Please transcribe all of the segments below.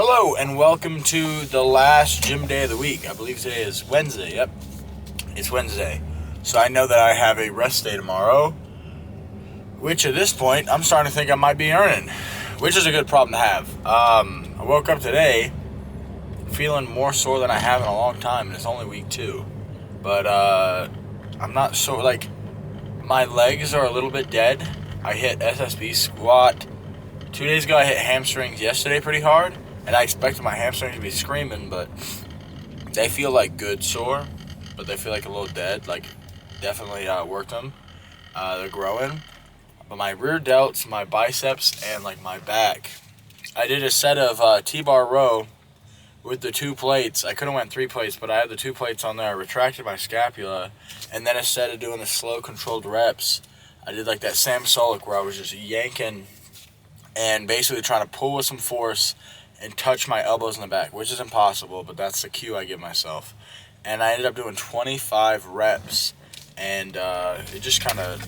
Hello and welcome to the last gym day of the week. I believe today is Wednesday. Yep, it's Wednesday. So I know that I have a rest day tomorrow, which at this point I'm starting to think I might be earning, which is a good problem to have. I woke up today feeling more sore than I have in a long time, and it's only week 2. But I'm not sore. Like, my legs are a little bit dead. I hit SSB squat 2 days ago. I hit hamstrings yesterday pretty hard. And I expected my hamstrings to be screaming, but they feel like good sore, but they feel like a little dead. Like, definitely worked them. They're growing. But my rear delts, my biceps, and like my back, I did a set of T-bar row with the 2 plates. I could have went 3 plates, but I had the 2 plates on there. I retracted my scapula, and then instead of doing the slow, controlled reps, I did like that Sam Solik where I was just yanking and basically trying to pull with some force and touch my elbows in the back, which is impossible, but that's the cue I give myself. And I ended up doing 25 reps, and it just kind of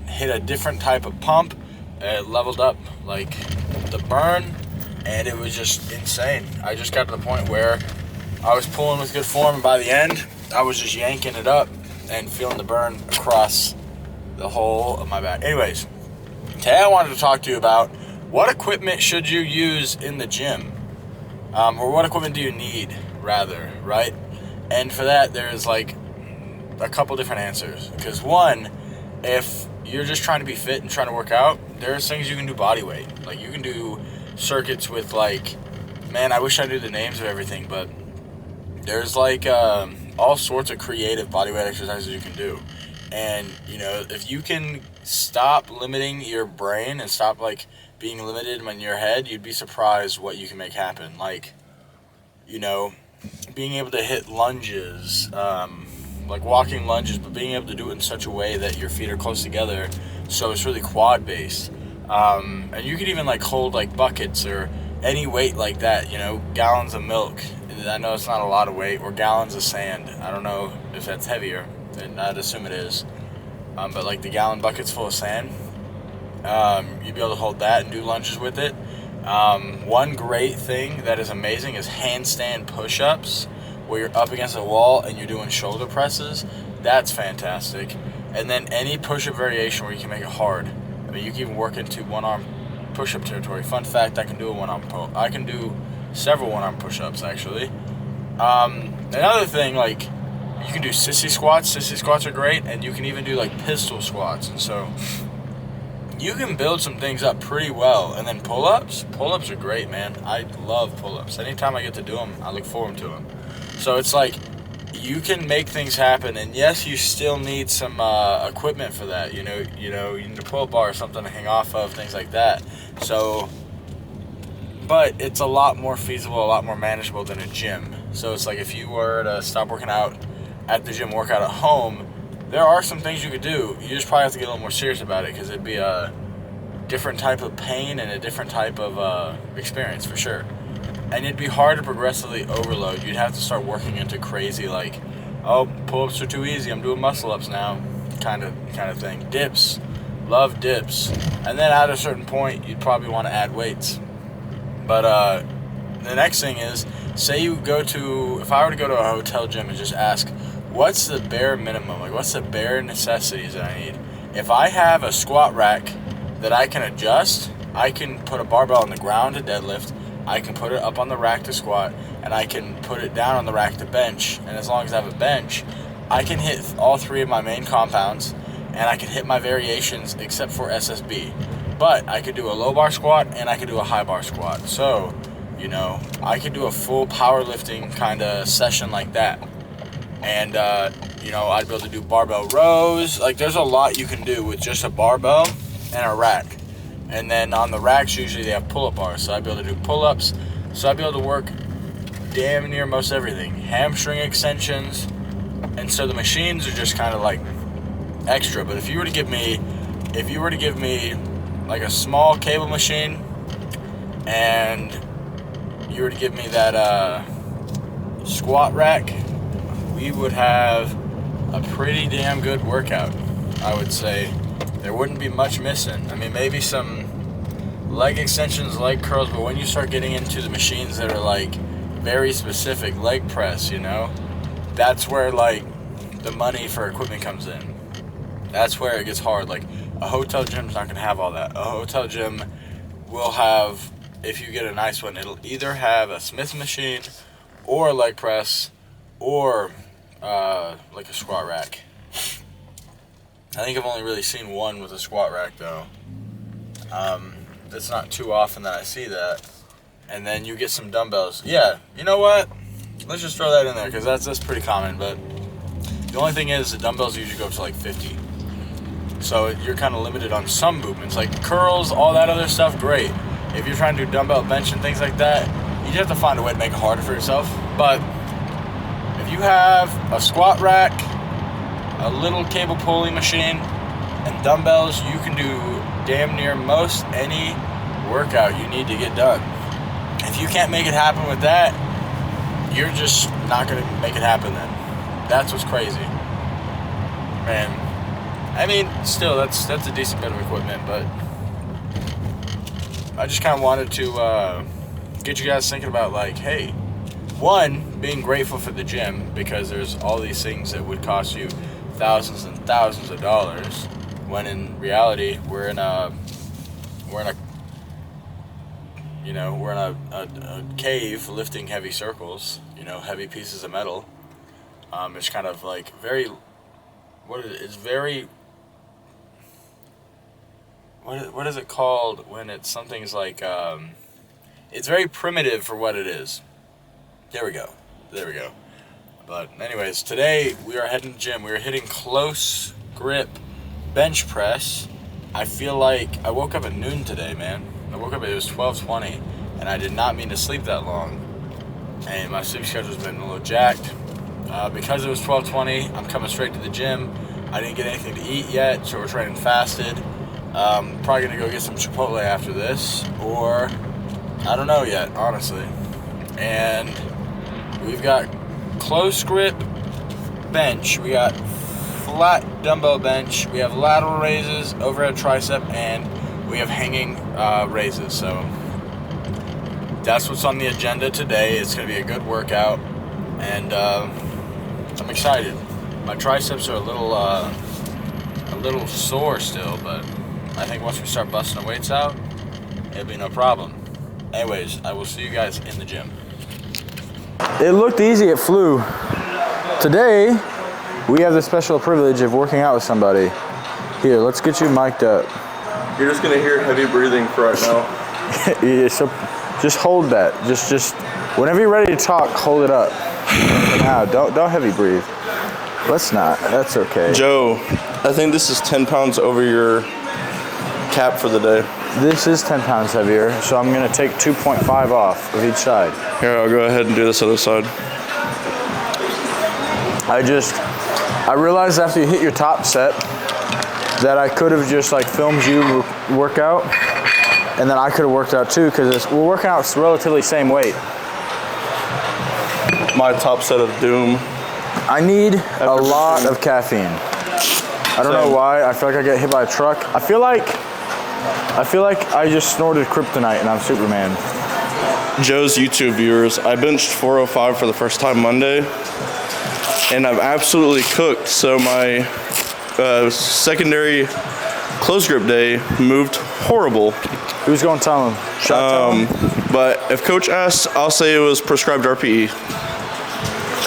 hit a different type of pump. It leveled up like the burn, and it was just insane. I just got to the point where I was pulling with good form, and by the end, I was just yanking it up and feeling the burn across the whole of my back. Anyways, today I wanted to talk to you about what equipment should you use in the gym? Or what equipment do you need, rather, right? And for that, there's like a couple different answers. Because one, if you're just trying to be fit and trying to work out, there's things you can do body weight. Like, you can do circuits with like, man, I wish I knew the names of everything, but there's like all sorts of creative body weight exercises you can do. And, you know, if you can stop limiting your brain and stop like being limited in your head, you'd be surprised what you can make happen. Like, you know, being able to hit lunges, like walking lunges, but being able to do it in such a way that your feet are close together, so it's really quad based. And you could even like hold like buckets or any weight like that, you know, gallons of milk. I know it's not a lot of weight, or gallons of sand. I don't know if that's heavier, and I'd assume it is. But like the gallon buckets full of sand, you'd be able to hold that and do lunges with it. One great thing that is amazing is handstand push-ups, where you're up against a wall and you're doing shoulder presses. That's fantastic. And then any push-up variation where you can make it hard. I mean, you can even work into one-arm push-up territory. Fun fact, I can do a one-arm I can do several one-arm push-ups, actually. Another thing, like, you can do sissy squats. Sissy squats are great, and you can even do like pistol squats. And so you can build some things up pretty well. And then pull-ups are great, man. I love pull-ups. Anytime I get to do them, I look forward to them. So it's like, you can make things happen, and yes, you still need some equipment for that. You know, you need a pull-up bar or something to hang off of, things like that. So, but it's a lot more feasible, a lot more manageable than a gym. So it's like, if you were to stop working out at the gym, work out at home, there are some things you could do. You just probably have to get a little more serious about it, because it'd be a different type of pain and a different type of experience for sure. And it'd be hard to progressively overload. You'd have to start working into crazy, like, oh, pull-ups are too easy, I'm doing muscle-ups now, kind of thing. Dips, love dips. And then at a certain point, you'd probably want to add weights. But the next thing is, say you go to, if I were to go to a hotel gym and just ask, what's the bare minimum? Like, what's the bare necessities that I need? If I have a squat rack that I can adjust, I can put a barbell on the ground to deadlift, I can put it up on the rack to squat, and I can put it down on the rack to bench. And as long as I have a bench, I can hit all 3 of my main compounds, and I can hit my variations except for SSB. But I could do a low bar squat, and I could do a high bar squat. So, you know, I could do a full powerlifting kind of session like that. And, you know, I'd be able to do barbell rows. Like, there's a lot you can do with just a barbell and a rack. And then on the racks, usually they have pull-up bars. So I'd be able to do pull-ups. So I'd be able to work damn near most everything. Hamstring extensions. And so the machines are just kind of like extra. But if you were to give me like a small cable machine, and you were to give me that squat rack, we would have a pretty damn good workout, I would say. There wouldn't be much missing. I mean, maybe some leg extensions, leg curls, but when you start getting into the machines that are like very specific, leg press, you know, that's where like the money for equipment comes in. That's where it gets hard. Like a hotel gym's not gonna have all that. A hotel gym will have, if you get a nice one, it'll either have a Smith machine or a leg press or like a squat rack. I think I've only really seen one with a squat rack though. It's not too often that I see that. And then you get some dumbbells. Yeah, you know what? Let's just throw that in there because that's pretty common. But the only thing is the dumbbells usually go up to like 50. So you're kind of limited on some movements. Like curls, all that other stuff, great. If you're trying to do dumbbell bench and things like that, you just have to find a way to make it harder for yourself. But if you have a squat rack, a little cable pulley machine, and dumbbells, you can do damn near most any workout you need to get done. If you can't make it happen with that, you're just not gonna make it happen then. That's what's crazy. Man, I mean, still, that's a decent bit of equipment, but I just kind of wanted to get you guys thinking about, like, hey, one, being grateful for the gym, because there's all these things that would cost you thousands and thousands of dollars, when in reality we're in a cave lifting heavy circles, you know, heavy pieces of metal. It's kind of like very, what is it called when it's something's like, it's very primitive for what it is. There we go. But anyways, today we are heading to the gym. We are hitting close grip bench press. I feel like I woke up at noon today, man. I woke up, it was 12:20, and I did not mean to sleep that long. And my sleep schedule's been a little jacked. Because it was 12:20, I'm coming straight to the gym. I didn't get anything to eat yet, so we're training fasted. Probably gonna go get some Chipotle after this, or I don't know yet, honestly. And we've got close grip bench, we got flat dumbbell bench, we have lateral raises, overhead tricep, and we have hanging raises. So that's what's on the agenda today. It's gonna be a good workout, and I'm excited. My triceps are a little sore still, but I think once we start busting the weights out, it'll be no problem. Anyways, I will see you guys in the gym. It looked easy, it flew. Today, we have the special privilege of working out with somebody. Here, let's get you mic'd up. You're just gonna hear heavy breathing for right now. Yeah, so just hold that. Just whenever you're ready to talk, hold it up. Now, don't heavy breathe. Let's not. That's okay. Joe, I think this is 10 pounds over your cap for the day. This is 10 pounds heavier, so I'm gonna take 2.5 off of each side. Here, I'll go ahead and do this other side. I realized after you hit your top set that I could have just like filmed you work out, and then I could have worked out too, because we're working out relatively same weight. My top set of doom. I need a lot of caffeine. I don't know why. I feel like I get hit by a truck. I feel like I just snorted kryptonite and I'm Superman. Joe's YouTube viewers, I benched 405 for the first time Monday, and I'm absolutely cooked. So my secondary close grip day moved horrible. Who's gonna tell him? Tell him? But if coach asks, I'll say it was prescribed RPE.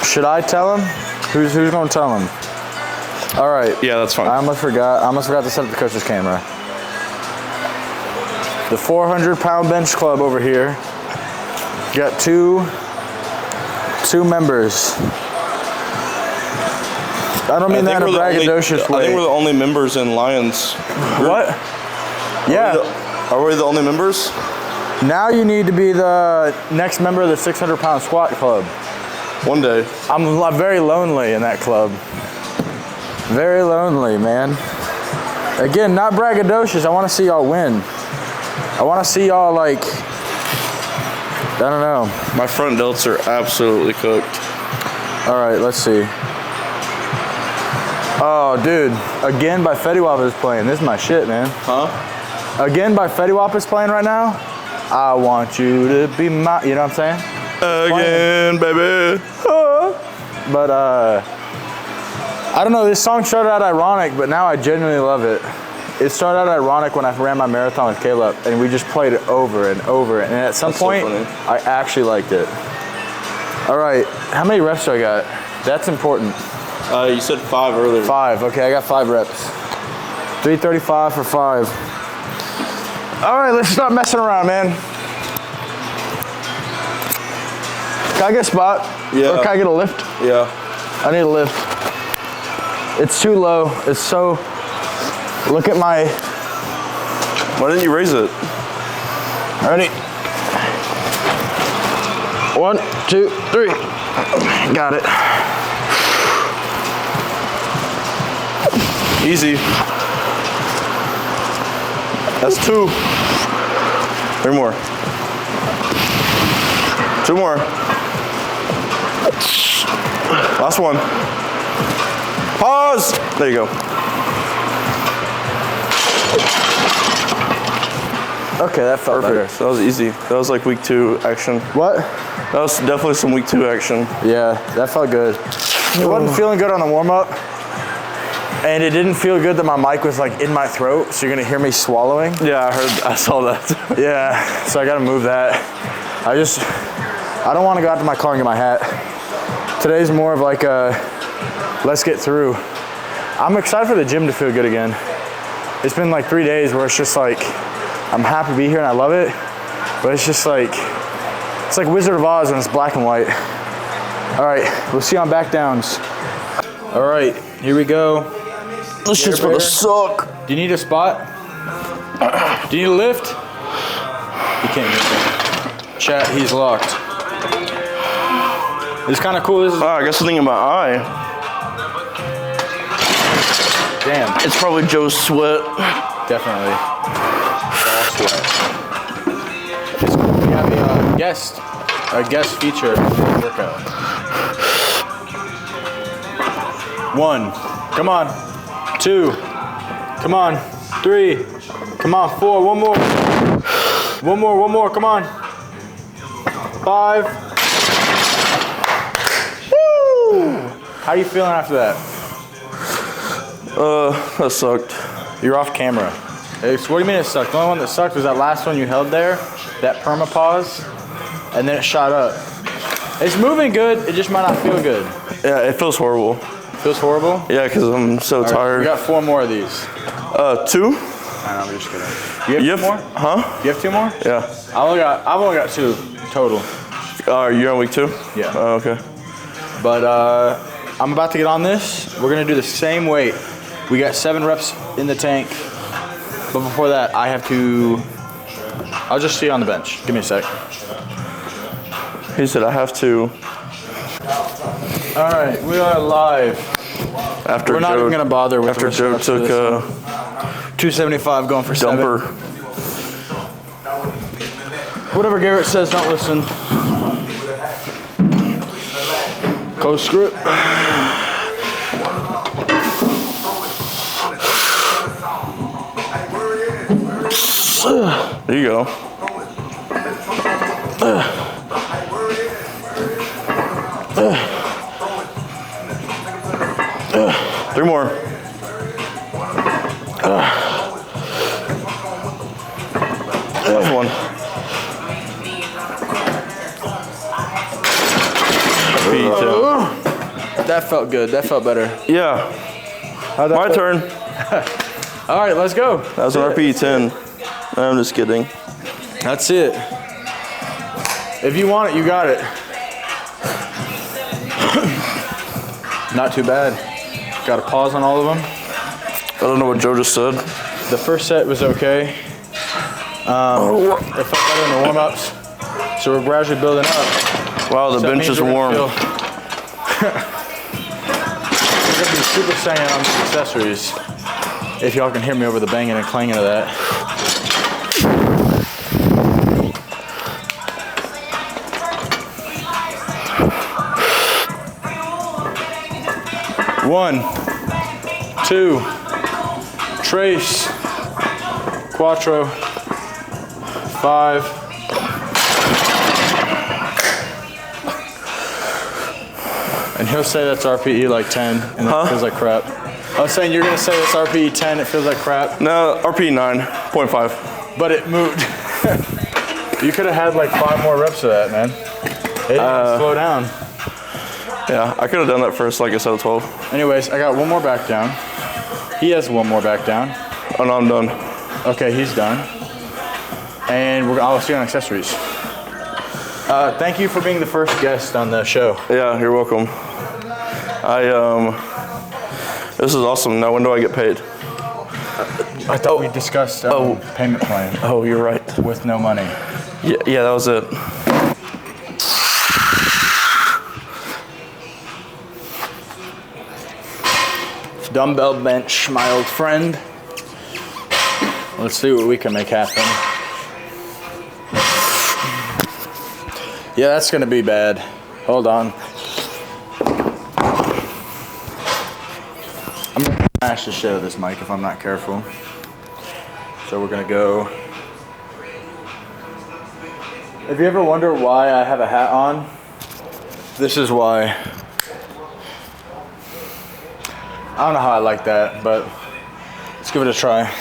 Should I tell him? Who's gonna tell him? All right. Yeah, that's fine. I almost forgot to set up the coach's camera. The 400-pound bench club over here. Got two members. I don't mean that in a braggadocious way. I think we're the only members in Lions. What? Yeah. Are we the only members? Now you need to be the next member of the 600-pound squat club. One day. I'm very lonely in that club. Very lonely, man. Again, not braggadocious. I want to see y'all win. I want to see y'all, like, I don't know. My front delts are absolutely cooked. All right, let's see. Oh, dude. Again, by Fetty Wap is playing. This is my shit, man. Huh? Again by Fetty Wap is playing right now. I want you to be my, you know what I'm saying? Again, baby. But I don't know, this song started out ironic, but now I genuinely love it. It started out ironic when I ran my marathon with Caleb, and we just played it over and over. And at some point, I actually liked it. All right, how many reps do I got? That's important. You said 5 earlier. 5, okay, I got 5 reps. 335 for 5. All right, let's stop messing around, man. Can I get a spot? Yeah. Or can I get a lift? Yeah. I need a lift. It's too low. It's so, look at my. Why didn't you raise it? Ready? 1, 2, 3. Got it. Easy. That's 2. 3 more. 2 more. Last one. Pause. There you go. Okay, that felt better. That was easy. That was like week 2 action. What? That was definitely some week 2 action. Yeah, that felt good. It wasn't feeling good on the warm up. And it didn't feel good that my mic was like in my throat, so you're gonna hear me swallowing. Yeah, I saw that. Yeah, so I gotta move that. I don't wanna go out to my car and get my hat. Today's more of like a, let's get through. I'm excited for the gym to feel good again. It's been like 3 days where it's just like, I'm happy to be here and I love it, but it's just like, it's like Wizard of Oz when it's black and white. All right, we'll see you on back downs. All right, here we go. This shit's gonna suck. Do you need a spot? Do you need a lift? You can't get there. Chat, he's locked. It's kind of cool. This is I guess the thing in my eye. damn. It's probably Joe's sweat. Definitely. All sweat. We have a guest feature workout. 1, come on. 2, come on. 3, come on. 4, 1 more. 1 more, come on. 5. Woo! How are you feeling after that? That sucked. You're off camera. What do you mean it sucked? The only one that sucked was that last one you held there, that perma pause, and then it shot up. It's moving good, it just might not feel good. Yeah, it feels horrible. Feels horrible? Yeah, because I'm so tired. We got 4 more of these. 2? I know, I'm just kidding. You have 2 more? Huh? You have 2 more? Yeah. I've only got 2 total. You're on week 2? Yeah. Oh, okay. But I'm about to get on this. We're gonna do the same weight. We got 7 reps in the tank. But before that, I'll just see you on the bench. Give me a sec. He said I have to. All right, we are live. We're not even gonna bother with after Joe took a 275 going for dumper. 7. Whatever Garrett says, don't listen. Coast script. There you go. 3 more. Last one. That felt good. That felt better. Yeah. My turn. All right, let's go. That was an RPE 10. I'm just kidding. That's it. If you want it, you got it. Not too bad. Got a pause on all of them. I don't know what Joe just said. The first set was okay. It felt better in the warm-ups. So we're gradually building up. Wow, the bench is warm. We're gonna be super saiyan on the accessories. If y'all can hear me over the banging and clanging of that. One, 2, trace, Quattro, 5. And he'll say that's RPE like 10, and it feels like crap. I was saying you're gonna say it's RPE 10, it feels like crap. No, RPE 9.5. But it moved. You could have had like 5 more reps of that, man. It didn't slow down. Yeah, I could have done that first, like I said, 12. Anyways, I got one more back down. He has one more back down. Oh no, I'm done. Okay, he's done. And I'll see you on accessories. Thank you for being the first guest on the show. Yeah, you're welcome. This is awesome. Now, when do I get paid? I thought we discussed payment plan. Oh, you're right. With no money. Yeah, that was it. Dumbbell bench, my old friend. Let's see what we can make happen. Yeah, that's gonna be bad. Hold on. I'm gonna smash the shit out of this mic if I'm not careful. So we're gonna go. If you ever wonder why I have a hat on, this is why. I don't know how I like that, but let's give it a try.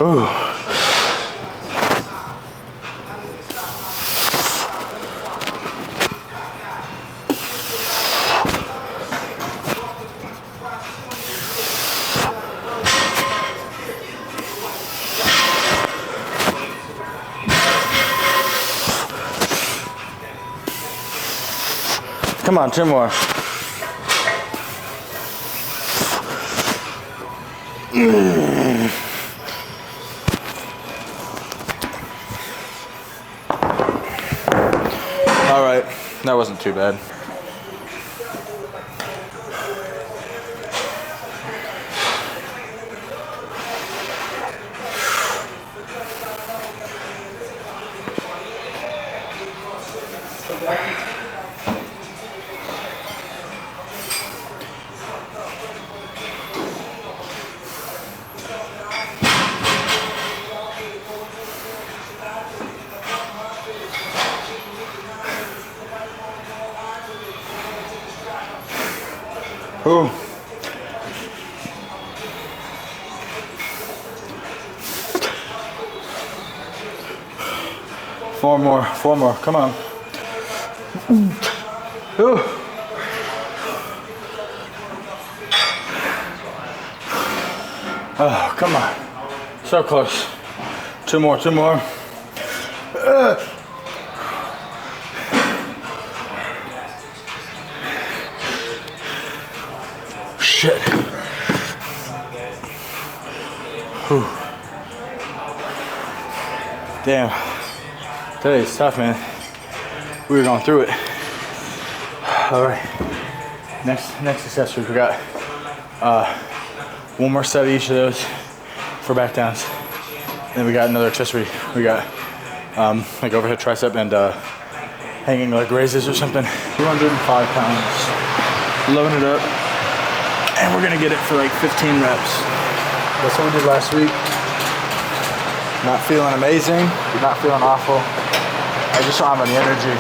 Ooh. Come on, 2 more. All right, that wasn't too bad. Ooh. Four more, come on. Ooh. Oh, come on. So close. 2 more. Shit. Whew. Damn. Today's tough, man. We were going through it. All right. Next accessory, we got 1 more set of each of those for back downs. Then we got another accessory. We got like overhead tricep and hanging leg raises or something. 205 pounds. Loading it up. And we're gonna get it for like 15 reps. That's what we did last week. Not feeling amazing, not feeling awful. I just don't have any energy.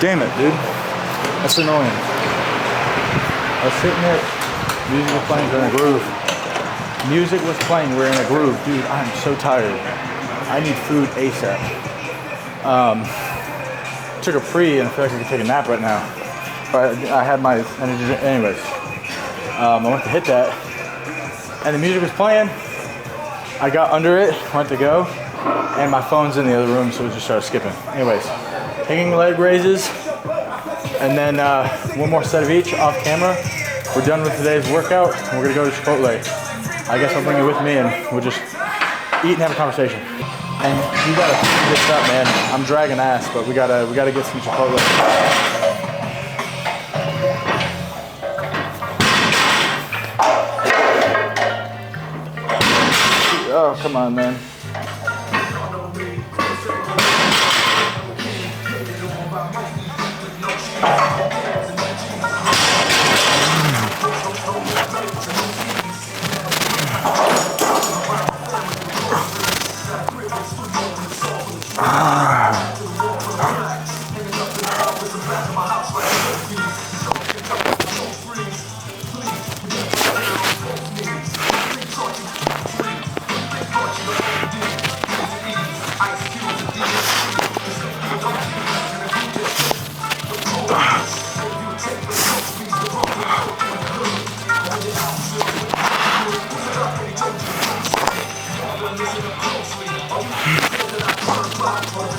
Damn it, dude. That's annoying. I was sitting there, music was playing, we're in a groove. Music was playing, we're in a groove. Dude, I'm so tired. I need food ASAP. Took a pre and I feel like I could take a nap right now. But I had my energy drink. Anyways, I went to hit that and the music was playing. I got under it, went to go, and my phone's in the other room, so it just started skipping. Anyways, hanging leg raises, and then one more set of each off camera. We're done with today's workout, and we're gonna go to Chipotle. I guess I'll bring you with me, and we'll just eat and have a conversation. And we gotta speed this up, man. I'm dragging ass, but we gotta get some Chipotle. Oh, come on, man.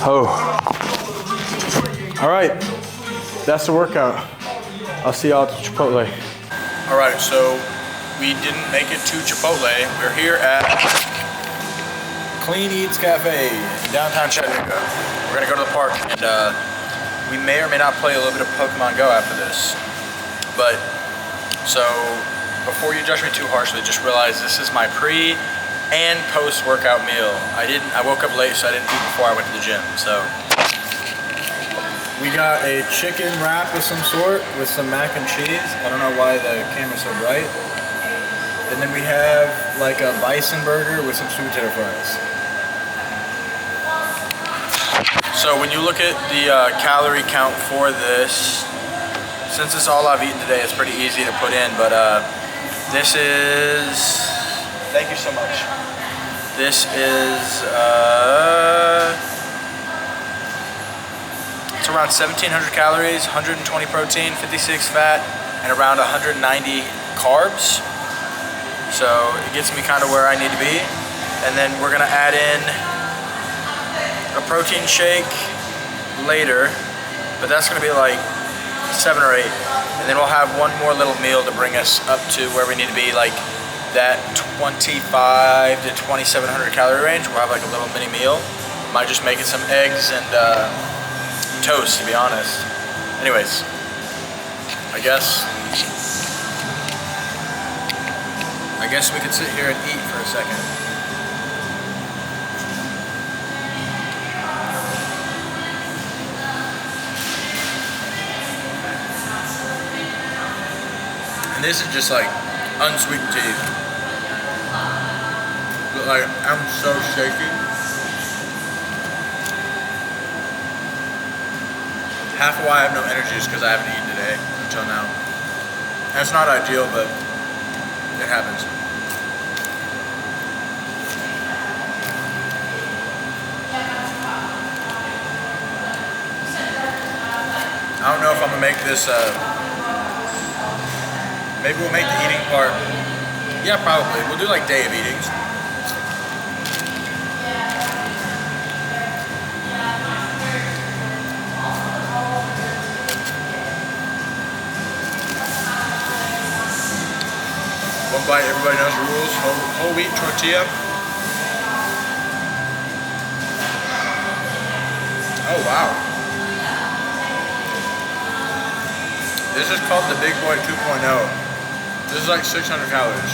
Oh. All right, that's the workout. I'll see y'all at Chipotle. All right, so we didn't make it to Chipotle. We're here at Clean Eats Cafe in downtown Chattanooga. We're gonna go to the park and we may or may not play a little bit of Pokemon Go after this. But, so before you judge me too harshly, just realize this is my pre and post-workout meal. I woke up late, so I didn't eat before I went to the gym, so. We got a chicken wrap of some sort with some mac and cheese. I don't know why the camera's so bright. And then we have like a bison burger with some sweet potato fries. So when you look at the calorie count for this, since it's all I've eaten today, it's pretty easy to put in, but this is, thank you so much. This is, it's around 1,700 calories, 120 protein, 56 fat, and around 190 carbs. So it gets me kind of where I need to be. And then we're gonna add in a protein shake later, but that's gonna be like 7 or 8. And then we'll have one more little meal to bring us up to where we need to be, like that 25 to 2,700 calorie range. We'll have like a little mini meal. Might just make it some eggs and toast, to be honest. Anyways, I guess we could sit here and eat for a second. And this is just like unsweetened tea. But like, I'm so shaky. Half of why I have no energy is because I haven't eaten today until now. That's not ideal, but it happens. I don't know if I'm gonna make this, maybe we'll make the eating part, yeah, probably. We'll do like day of eatings. One bite, everybody knows the rules. Whole wheat tortilla. Oh, wow. This is called the Big Boy 2.0. This is like 600 calories.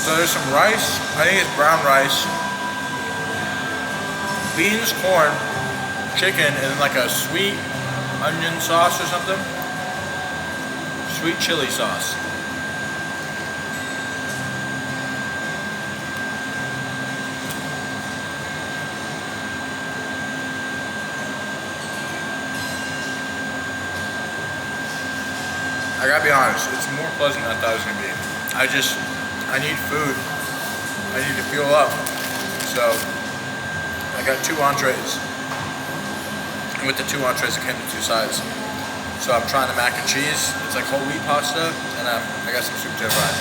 So there's some rice. I think it's brown rice. Beans, corn, chicken, and then like a sweet onion sauce or something. Sweet chili sauce. I gotta be honest, it's more pleasant than I thought it was gonna be. I need food. I need to fuel up. So, I got 2 entrees. And with the 2 entrees, it came to 2 sides. So I'm trying the mac and cheese. It's like whole wheat pasta, and I got some sweet potato fries.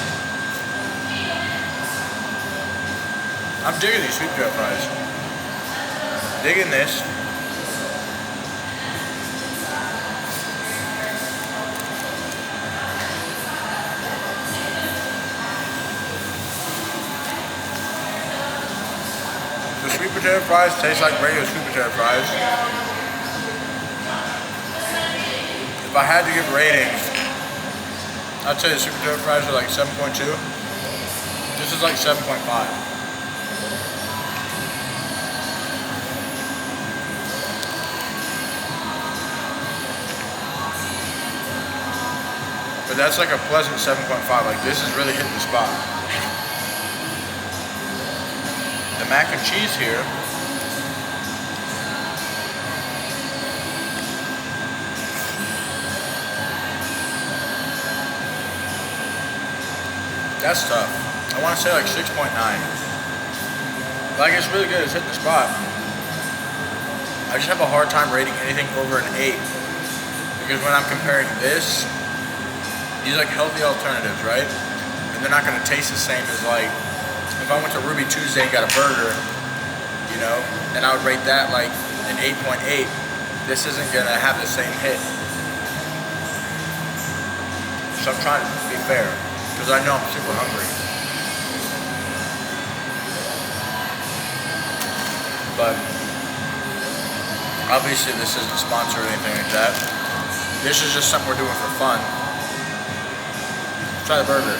I'm digging these sweet potato fries. Digging this. The sweet potato fries taste like regular sweet potato fries. If I had to give ratings, I'd say the sweet potato fries are like 7.2. This is like 7.5. But that's like a pleasant 7.5. Like this is really hitting the spot. The mac and cheese here. That's tough. I want to say like 6.9. Like it's really good. It's hitting the spot. I just have a hard time rating anything over an 8 because when I'm comparing this, these like healthy alternatives, right? And they're not going to taste the same as like if I went to Ruby Tuesday and got a burger, you know, and I would rate that like an 8.8. This isn't going to have the same hit. So I'm trying to be fair. Because I know I'm super hungry. But obviously this isn't sponsored or anything like that. This is just something we're doing for fun. Try the burger.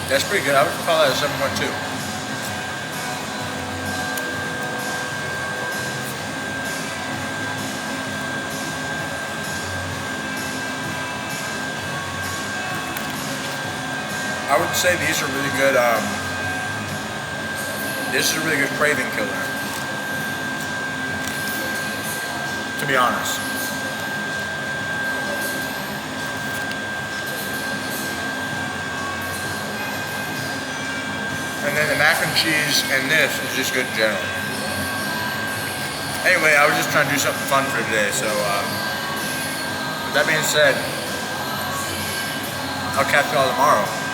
That's pretty good. I would call that a 7.2. I would say these are really good. This is a really good craving killer. To be honest. And then the mac and cheese and this is just good in general. Anyway, I was just trying to do something fun for today, so with that being said, I'll catch y'all tomorrow.